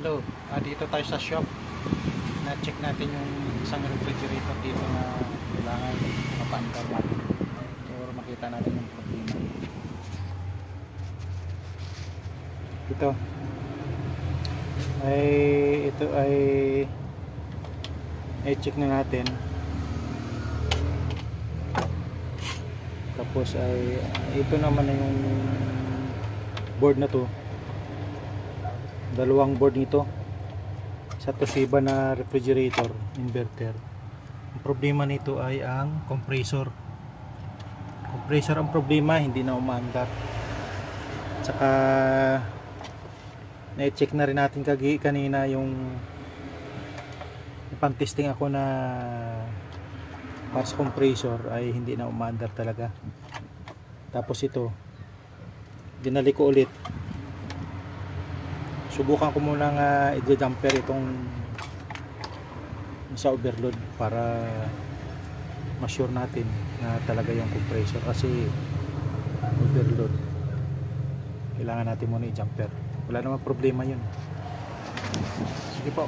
Hello, dito tayo sa shop. Na-check natin yung isang refrigerator dito na kailangan mapa-install natin. So makita natin yung problema. Ito ay i-check na natin. Tapos ay ito naman na yung board na to. Dalawang board nito sa Toshiba na refrigerator inverter. Ang problema nito ay ang compressor ang problema, hindi na umaandar. Tsaka na-check na rin natin kanina yung pang-testing ako na para sa compressor ay hindi na umaandar talaga. Tapos ito dinali ko ulit, subukan ko muna nga i-jumper itong sa overload para ma-sure natin na talaga yung compressor, kasi overload kailangan natin muna i-jumper. Wala namang problema yun. Sige po.